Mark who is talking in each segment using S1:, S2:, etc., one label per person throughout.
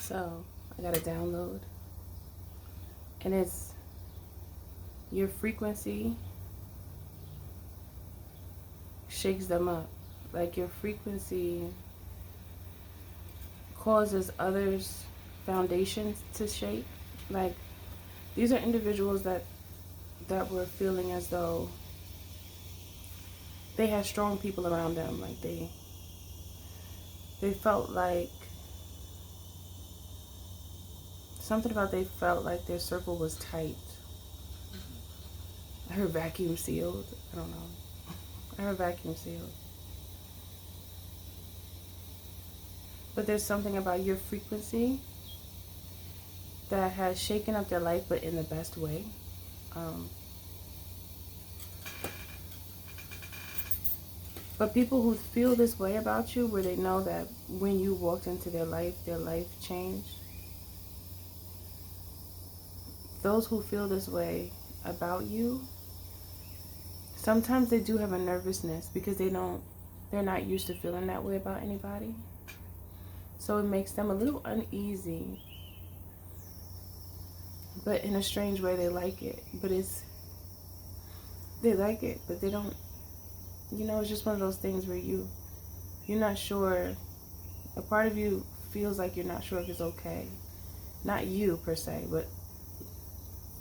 S1: So I got a download, and it's your frequency shakes them up. Like your frequency causes others' foundations to shake. Like these are individuals that were feeling as though they had strong people around them. Like they felt like something about they felt like their circle was tight. I heard vacuum sealed. I don't know. I heard vacuum sealed. But there's something about your frequency that has shaken up their life, but in the best way. But people who feel this way about you, where they know that when you walked into their life changed. Those who feel this way about you, sometimes they do have a nervousness because they're not used to feeling that way about anybody. So it makes them a little uneasy. But in a strange way, they like it. But they like it, but they don't, it's just one of those things where you're not sure. A part of you feels like you're not sure if it's okay. Not you per se, but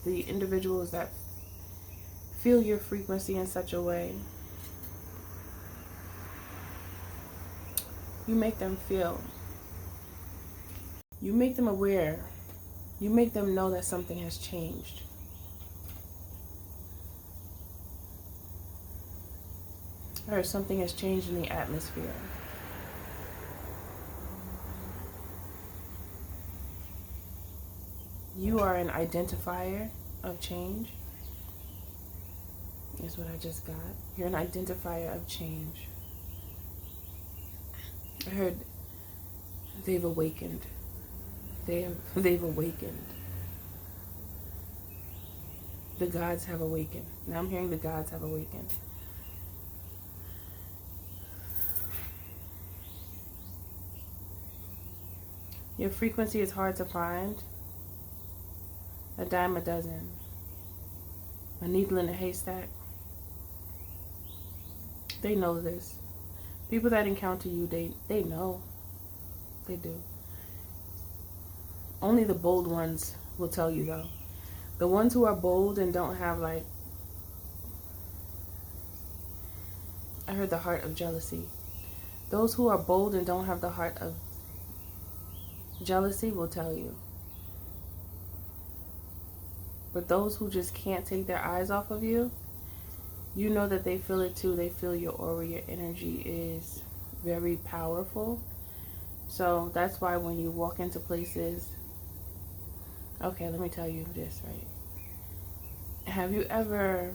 S1: the individuals that feel your frequency in such a way. You make them feel. You make them aware. You make them know that something has changed. Or something has changed in the atmosphere. You are an identifier of change. Is what I just got. You're an identifier of change. I heard they've awakened. They've awakened. The gods have awakened. Now I'm hearing the gods have awakened. Your frequency is hard to find. A dime a dozen. A needle in a haystack. They know this. People that encounter you, they know. They do. Only the bold ones will tell you, though. The ones who are bold and don't have, like, I heard the heart of jealousy. Those who are bold and don't have the heart of jealousy will tell you. But those who just can't take their eyes off of you, you know that they feel it too. They feel your aura, your energy is very powerful. So that's why when you walk into places, okay, let me tell you this, right? Have you ever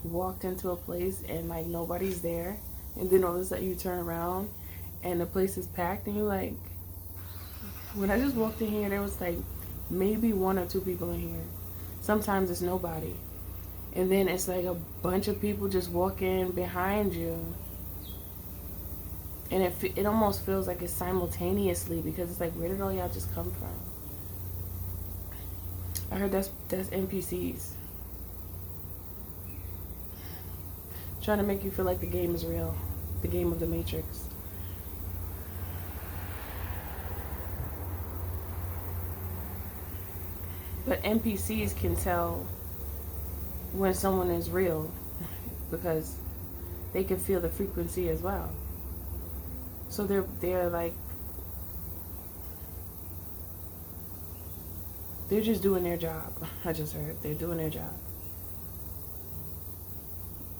S1: walked into a place and like nobody's there, and then all of a sudden you turn around and the place is packed and you're like, when I just walked in here, there was like maybe one or two people in here. Sometimes it's nobody. And then it's like a bunch of people just walking behind you. And it almost feels like it's simultaneously, because it's like, where did all y'all just come from? I heard that's NPCs. Trying to make you feel like the game is real. The game of the Matrix. But NPCs can tell when someone is real because they can feel the frequency as well. So they're like, they're just doing their job. I just heard they're doing their job.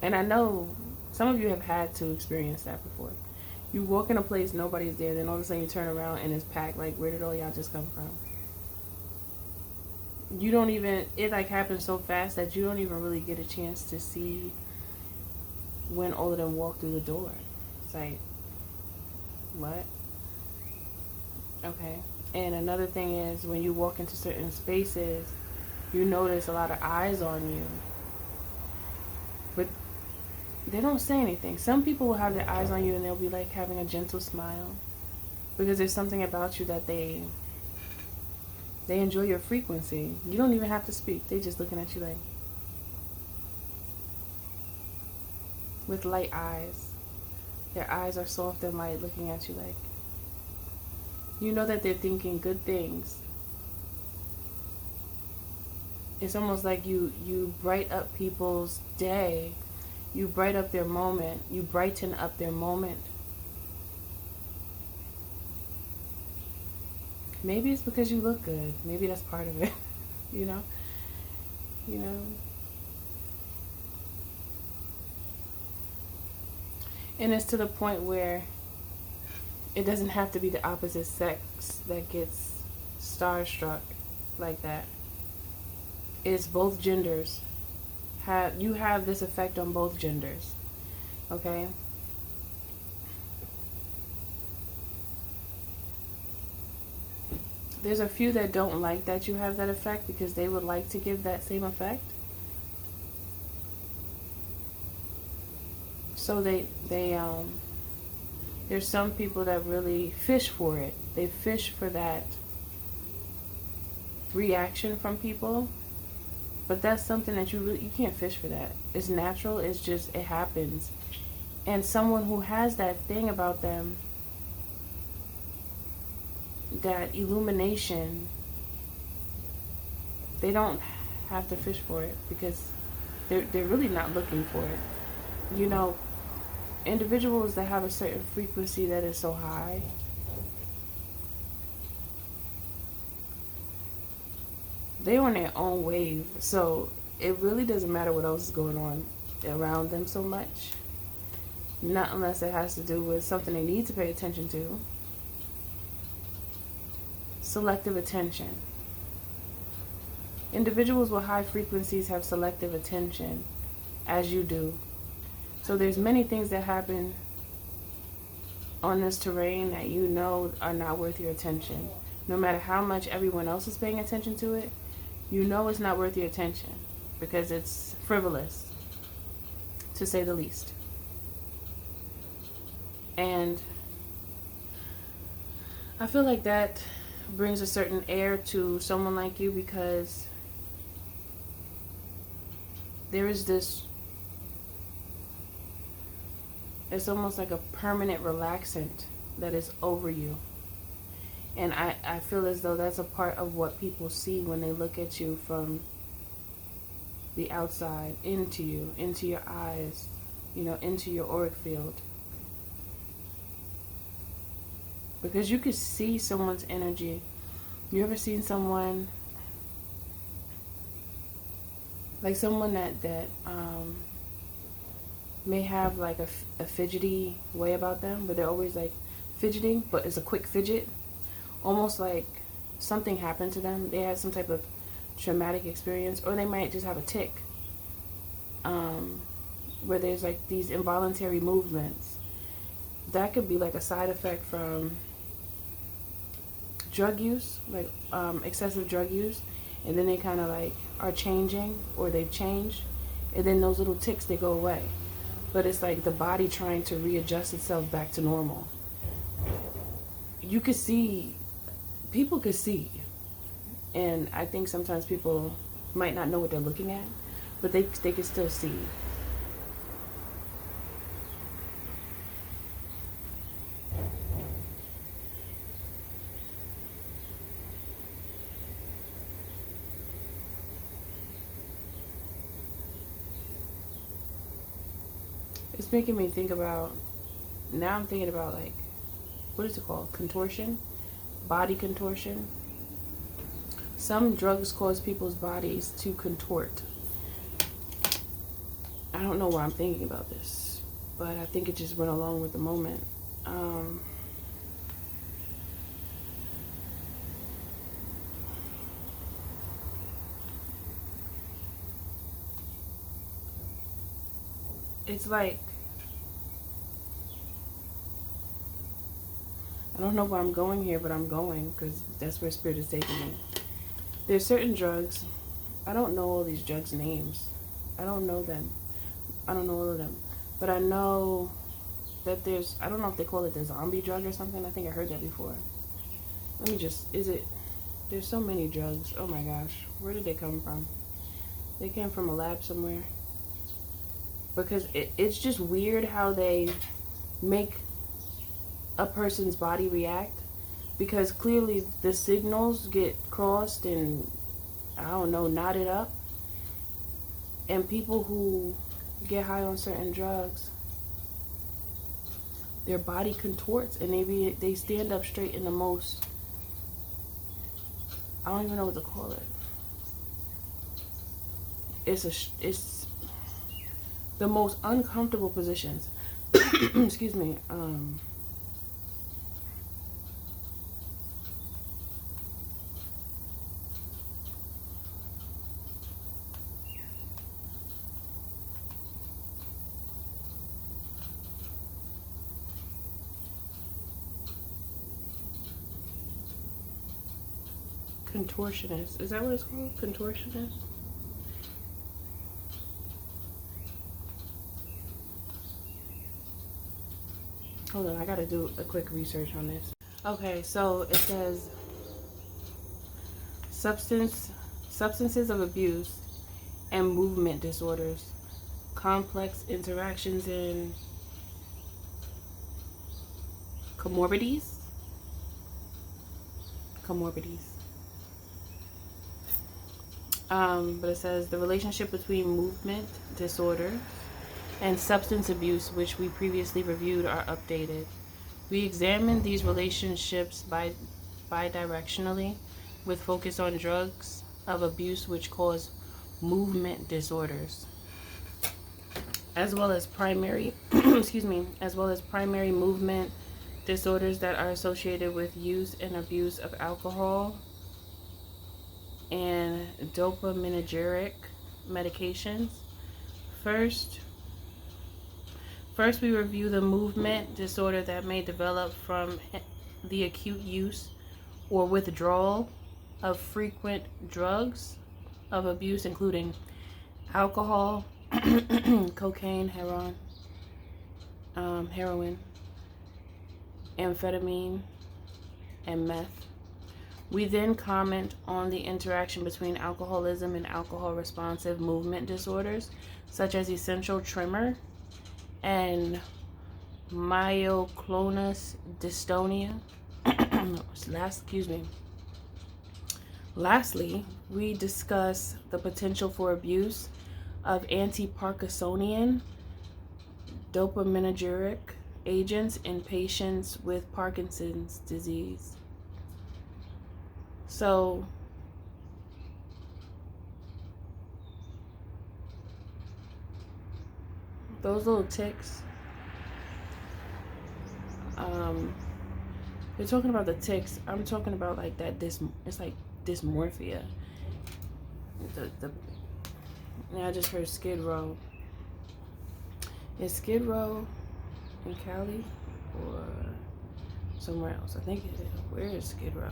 S1: And I know some of you have had to experience that before. You walk in a place, nobody's there, then all of a sudden you turn around and it's packed. Like, where did all y'all just come from? You don't even, it like happens so fast that you don't even really get a chance to see when all of them walk through the door. It's like, what? Okay. And another thing is, when you walk into certain spaces, you notice a lot of eyes on you. But they don't say anything. Some people will have their eyes on you and they'll be like having a gentle smile, because there's something about you that they They enjoy your frequency. You don't even have to speak. They just looking at you like, with light eyes. Their eyes are soft and light, looking at you like, you know that they're thinking good things. It's almost like you bright up people's day. You bright up their moment. You brighten up their moment. Maybe it's because you look good. Maybe that's part of it. You know? You know? And it's to the point where it doesn't have to be the opposite sex that gets starstruck like that. It's both genders. You have this effect on both genders. Okay? There's a few that don't like that you have that effect because they would like to give that same effect. So there's some people that really fish for it. They fish for that reaction from people. But that's something that you can't fish for that. It's natural. It's just, it happens. And someone who has that thing about them, that illumination, they don't have to fish for it because they're really not looking for it. You know, individuals that have a certain frequency that is so high, they're on their own wave, so it really doesn't matter what else is going on around them so much. Not unless it has to do with something they need to pay attention to. Selective attention. Individuals with high frequencies have selective attention, as you do. So there's many things that happen on this terrain that you know are not worth your attention. No matter how much everyone else is paying attention to it, you know it's not worth your attention because it's frivolous, to say the least. And I feel like that brings a certain air to someone like you because there is this, it's almost like a permanent relaxant that is over you. And I feel as though that's a part of what people see when they look at you from the outside, into you, into your eyes, you know, into your auric field. Because you could see someone's energy. You ever seen someone, like someone that may have like a fidgety way about them, but they're always like fidgeting, but it's a quick fidget. Almost like something happened to them. They had some type of traumatic experience, or they might just have a tic, where there's like these involuntary movements. That could be like a side effect from drug use, like excessive drug use, and then they kind of like are changing, or they've changed, and then those little tics, they go away. But it's like the body trying to readjust itself back to normal. You could see, people could see, and I think sometimes people might not know what they're looking at, but they can still see. It's making me think about, now I'm thinking about like, what is it called? Contortion? Body contortion. Some drugs cause people's bodies to contort. I don't know why I'm thinking about this, but I think it just went along with the moment. It's like, I don't know where I'm going here, but I'm going because that's where Spirit is taking me. There's certain drugs. I don't know all these drugs' names. I don't know them. I don't know all of them. But I know that there's, I don't know if they call it the zombie drug or something. I think I heard that before. Let me just, is it, There's so many drugs. Oh my gosh. Where did they come from? They came from a lab somewhere. Because it's just weird how they make a person's body react. Because clearly the signals get crossed and, I don't know, knotted up. And people who get high on certain drugs, their body contorts and they stand up straight in the most, I don't even know what to call it. It's the most uncomfortable positions. Excuse me. Contortionist. Is that what it's called? Contortionist? Hold on, I gotta do a quick research on this. Okay, so it says substances of abuse and movement disorders, complex interactions and comorbidities. But it says the relationship between movement disorder and substance abuse, which we previously reviewed, are updated. We examined these relationships bidirectionally with focus on drugs of abuse which cause movement disorders, as well as primary primary movement disorders that are associated with use and abuse of alcohol and dopaminergic medications. First, we review the movement disorder that may develop from the acute use or withdrawal of frequent drugs of abuse, including alcohol, cocaine, heroin, amphetamine, and meth. We then comment on the interaction between alcoholism and alcohol-responsive movement disorders, such as essential tremor and myoclonus dystonia. Lastly, we discuss the potential for abuse of anti-Parkinsonian dopaminergic agents in patients with Parkinson's disease. So, those little ticks, they're talking about the ticks. I'm talking about like that, it's like dysmorphia. I just heard Skid Row. Is Skid Row in Cali or somewhere else? I think it is. Where is Skid Row?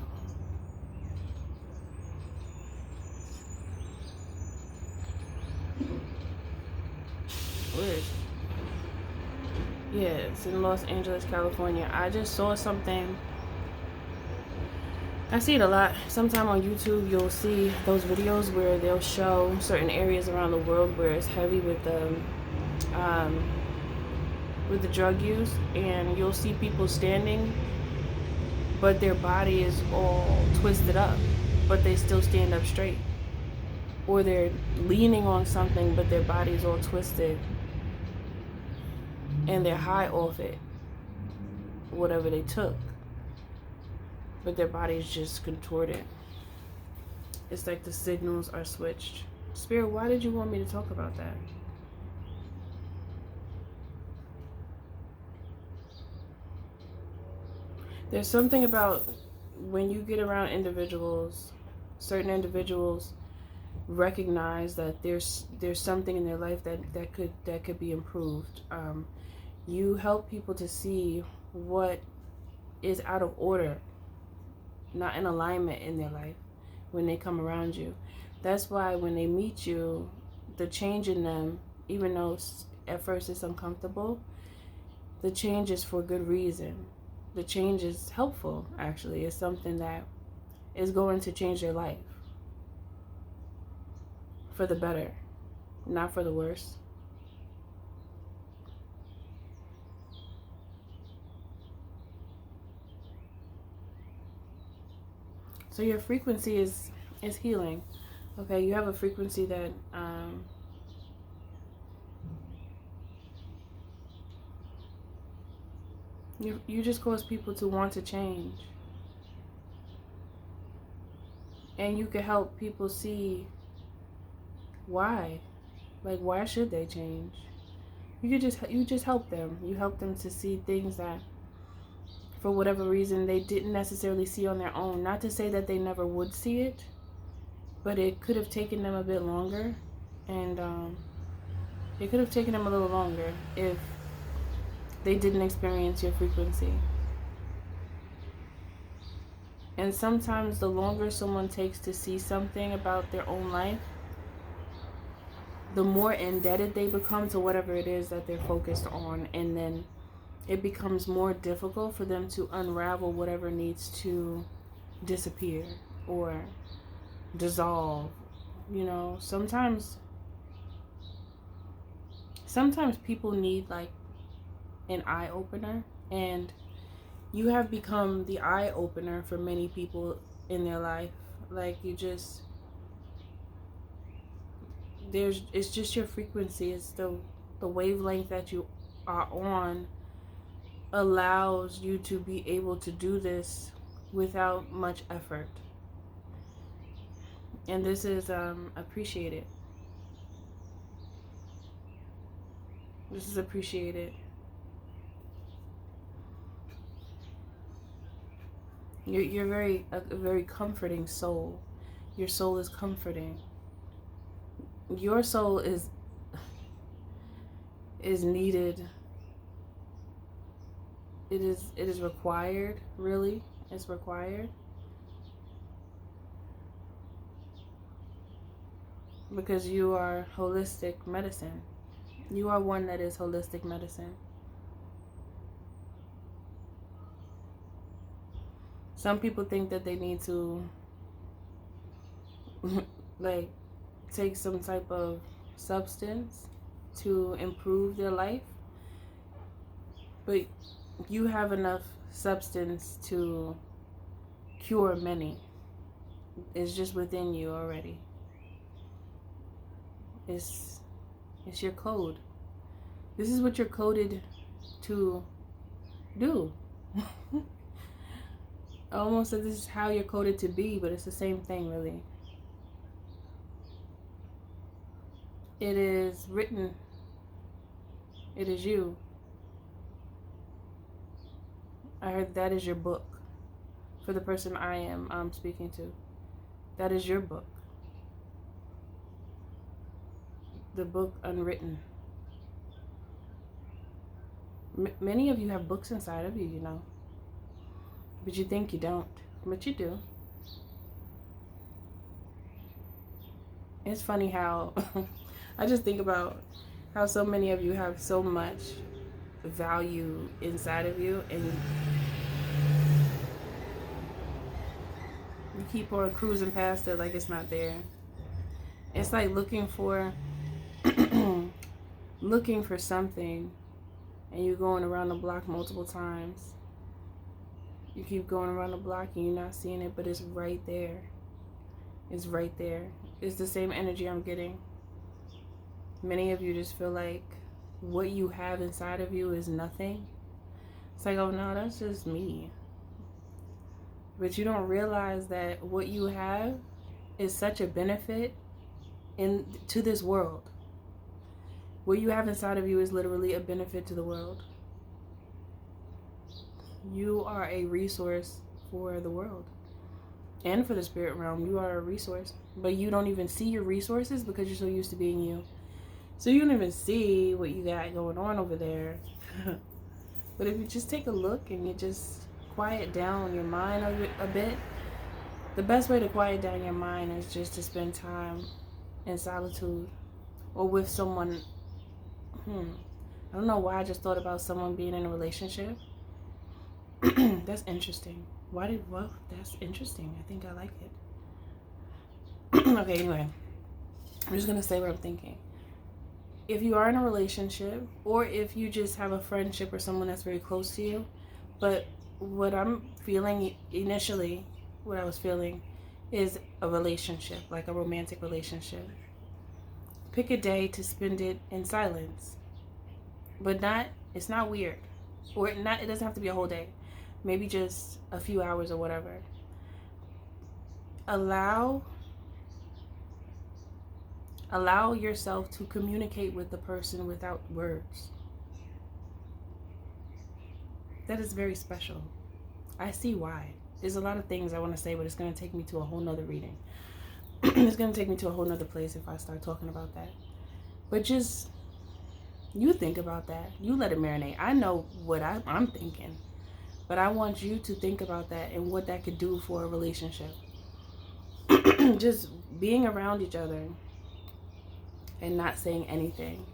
S1: Where is it? Yeah, it's in Los Angeles, California. I just saw something. I see it a lot. Sometime on YouTube, you'll see those videos where they'll show certain areas around the world where it's heavy with the drug use, and you'll see people standing, but their body is all twisted up, but they still stand up straight. Or they're leaning on something, but their body is all twisted, and they're high off it, whatever they took, but their body's just contorted. It's like the signals are switched. Spirit, why did you want me to talk about that? There's something about when you get around individuals, certain individuals recognize that there's something in their life that could be improved. You help people to see what is out of order, not in alignment in their life when they come around you. That's why when they meet you, the change in them, even though at first it's uncomfortable, the change is for good reason. The change is helpful, actually. It's something that is going to change their life for the better, not for the worse. So your frequency is healing. Okay, you have a frequency that you just cause people to want to change. And you can help people see why. Like, why should they change? You just help them. You help them to see things that for whatever reason they didn't necessarily see on their own. Not to say that they never would see it, but it could have taken them a bit longer, and it could have taken them a little longer if they didn't experience your frequency. And sometimes the longer someone takes to see something about their own life, the more indebted they become to whatever it is that they're focused on, and then it becomes more difficult for them to unravel whatever needs to disappear or dissolve. You know, sometimes people need like an eye opener, and you have become the eye opener for many people in their life. Like, it's just your frequency. It's the wavelength that you are on allows you to be able to do this without much effort. And this is appreciated. This is appreciated. You're a very comforting soul. Your soul is comforting. Your soul is needed. It is required, really. It's required. Because you are holistic medicine. You are one that is holistic medicine. Some people think that they need to like take some type of substance to improve their life, but you have enough substance to cure many. It's just within you already. It's your code. This is what you're coded to do. Almost like this is how you're coded to be, but it's the same thing, really. It is written. It is you. I heard that is your book. For the person I am speaking to, that is your book. The book unwritten. Many of you have books inside of you, you know. But you think you don't. But you do. It's funny how I just think about how so many of you have so much value inside of you, and you keep on cruising past it like it's not there. It's like looking for looking for something, and you're going around the block multiple times. You keep going around the block and you're not seeing it, but it's right there. It's right there. It's the same energy I'm getting. Many of you just feel like what you have inside of you is nothing. It's like, oh no, that's just me. But you don't realize that what you have is such a benefit to this world. What you have inside of you is literally a benefit to the world. You are a resource for the world and for the spirit realm. You are a resource, but you don't even see your resources because you're so used to being you. So you don't even see what you got going on over there. But if you just take a look and you just quiet down your mind a bit, the best way to quiet down your mind is just to spend time in solitude or with someone. I don't know why I just thought about someone being in a relationship. That's interesting. Well, that's interesting. I think I like it. Okay, anyway. I'm just going to say what I'm thinking. If you are in a relationship, or if you just have a friendship or someone that's very close to you, but what I'm feeling initially, what I was feeling is a relationship, like a romantic relationship. Pick a day to spend it in silence. But it's not weird. Or it doesn't have to be a whole day. Maybe just a few hours or whatever. Allow yourself to communicate with the person without words. That is very special. I see why. There's a lot of things I want to say, but it's going to take me to a whole nother reading. It's going to take me to a whole nother place if I start talking about that. But just, you think about that. You let it marinate. I know what I'm thinking. But I want you to think about that and what that could do for a relationship. Just being around each other and not saying anything.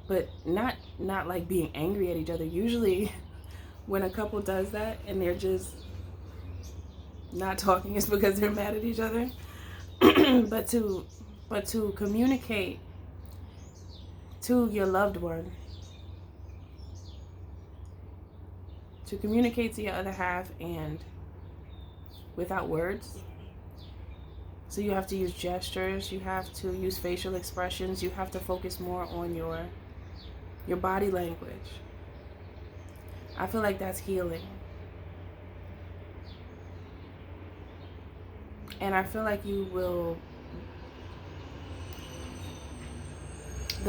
S1: But not like being angry at each other. Usually when a couple does that and they're just not talking, it's because they're mad at each other. but to communicate to your loved one, to communicate to your other half and without words. So you have to use gestures, you have to use facial expressions, you have to focus more on your body language. I feel like that's healing. And I feel like the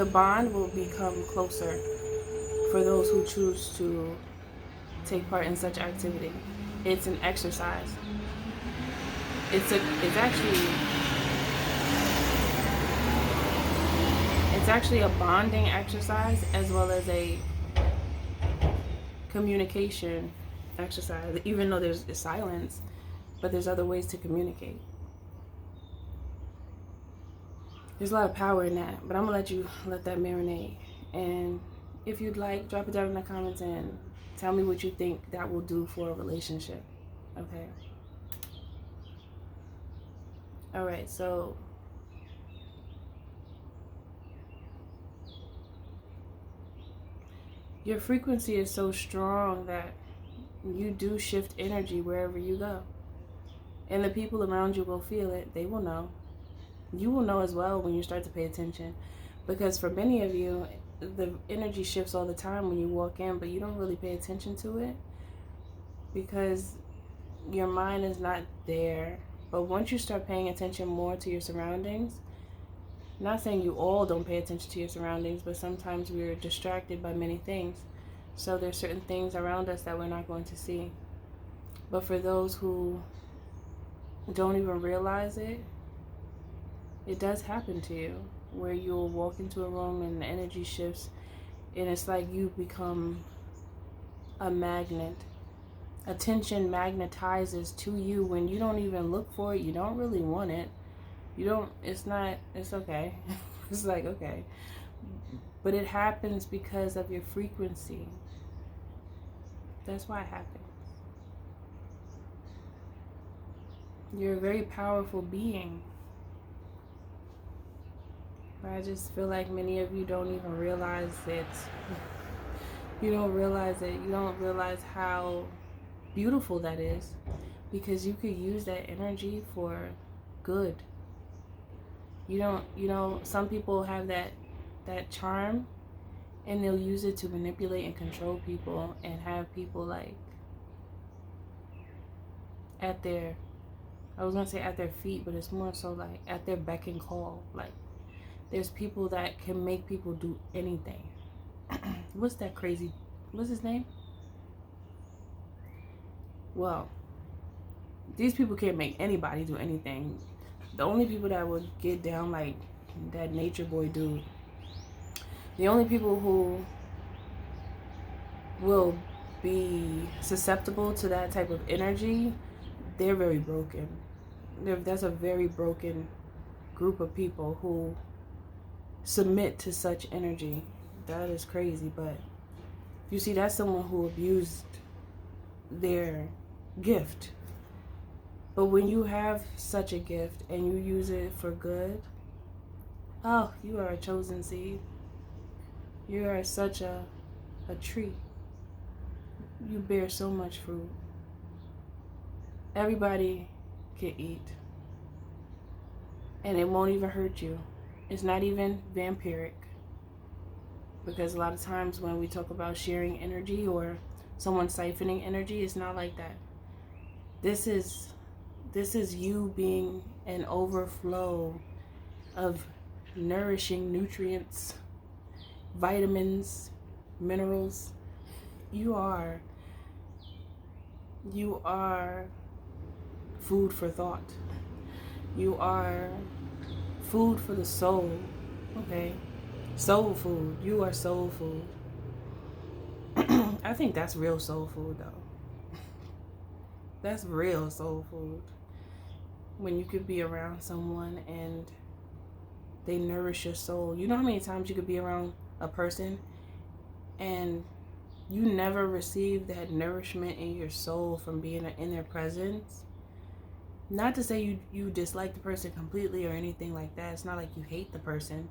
S1: bond will become closer for those who choose to take part in such activity. It's an exercise. It's actually a bonding exercise as well as a communication exercise, even though there's silence, but there's other ways to communicate. There's a lot of power in that, but I'm gonna let that marinate. And if you'd like, drop it down in the comments and tell me what you think that will do for a relationship. Okay. All right, so your frequency is so strong that you do shift energy wherever you go. And the people around you will feel it. They will know. You will know as well when you start to pay attention. Because for many of you, the energy shifts all the time when you walk in, but you don't really pay attention to it because your mind is not there. But once you start paying attention more to your surroundings, not saying you all don't pay attention to your surroundings, but sometimes we're distracted by many things. So there's certain things around us that we're not going to see. But for those who don't even realize it, it does happen to you, where you'll walk into a room and the energy shifts and it's like you become a magnet. Attention magnetizes to you when you don't even look for it. You don't really want it. It's okay. It's like, okay. But it happens because of your frequency. That's why it happens. You're a very powerful being. But I just feel like many of you don't even realize it. You don't realize it. You don't realize how beautiful that is, because you could use that energy for good. Some people have that charm and they'll use it to manipulate and control people and have people like at their feet, but it's more so like at their beck and call. Like there's people that can make people do anything. What's his name? Well, these people can't make anybody do anything. The only people that would get down like that nature boy dude, the only people who will be susceptible to that type of energy, they're very broken. That's a very broken group of people who submit to such energy. That is crazy. But you see, that's someone who abused their gift. But when you have such a gift and you use it for good, oh, you are a chosen seed. You are such a tree. You bear so much fruit. Everybody can eat. And it won't even hurt you. It's not even vampiric. Because a lot of times when we talk about sharing energy or someone siphoning energy, it's not like that. This is you being an overflow of nourishing nutrients, vitamins, minerals. You are food for thought. You are food for the soul. Okay? Soul food. You are soul food. I think that's real soul food though. That's real soul food. When you could be around someone and they nourish your soul. You know how many times you could be around a person and you never receive that nourishment in your soul from being in their presence? Not to say you dislike the person completely or anything like that. It's not like you hate the person.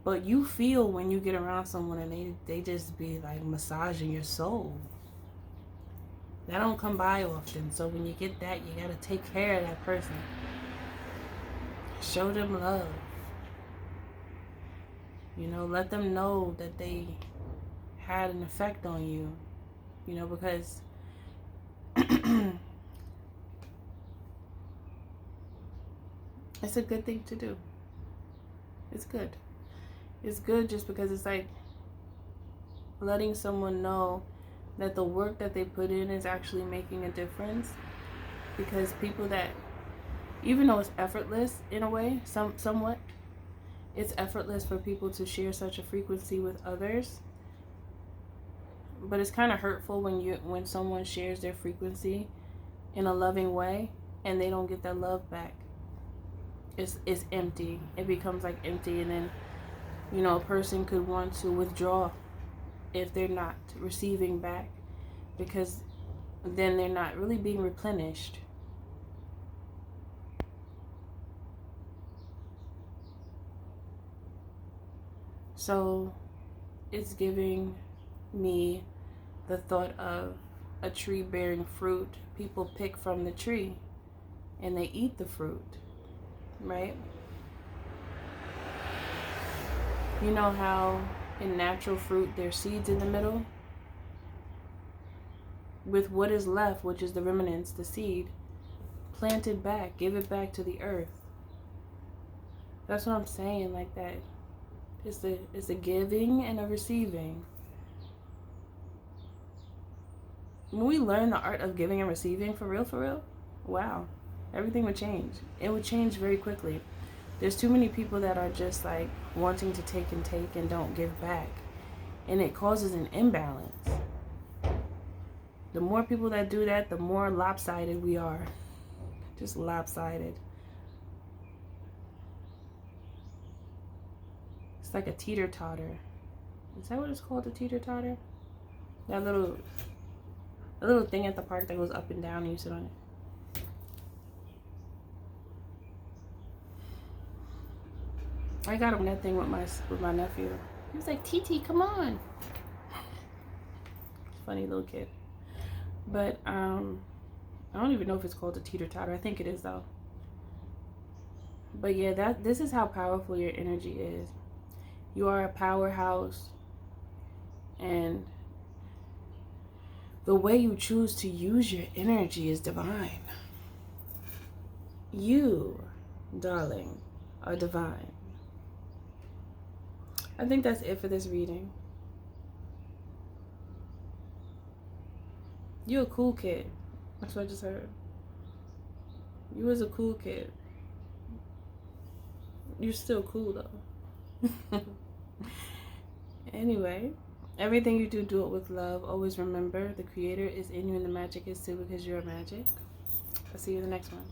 S1: But you feel when you get around someone and they just be like massaging your soul. That don't come by often. So when you get that, you got to take care of that person. Show them love. You know, let them know that they had an effect on you. You know, because it's a good thing to do. It's good. It's good just because it's like letting someone know that the work that they put in is actually making a difference. Because people that, even though it's effortless in a way, somewhat, it's effortless for people to share such a frequency with others. But it's kind of hurtful when someone shares their frequency in a loving way and they don't get that love back. It's empty. It becomes like empty, and then, you know, a person could want to withdraw if they're not receiving back, because then they're not really being replenished. So it's giving me the thought of a tree bearing fruit. People pick from the tree and they eat the fruit, right? You know how in natural fruit there's seeds in the middle? With what is left, which is the remnants, the seed, plant it back, give it back to the earth. That's what I'm saying, like that. It's a giving and a receiving. When we learn the art of giving and receiving, for real, wow, everything would change. It would change very quickly. There's too many people that are just like wanting to take and don't give back. And it causes an imbalance. The more people that do that, the more lopsided we are. Just lopsided. It's like a teeter-totter. Is that what it's called, a teeter-totter? That little thing at the park that goes up and down and you sit on it. I got on that thing with my nephew. He was like, "TT, come on." Funny little kid. But I don't even know if it's called a teeter-totter. I think it is though. But yeah, this is how powerful your energy is. You are a powerhouse, and the way you choose to use your energy is divine. You, darling, are divine. I think that's it for this reading. You're a cool kid. That's what I just heard. You was a cool kid. You're still cool though. Anyway, everything you do it with love. Always remember the creator is in you and the magic is too, because you're magic. I'll see you in the next one.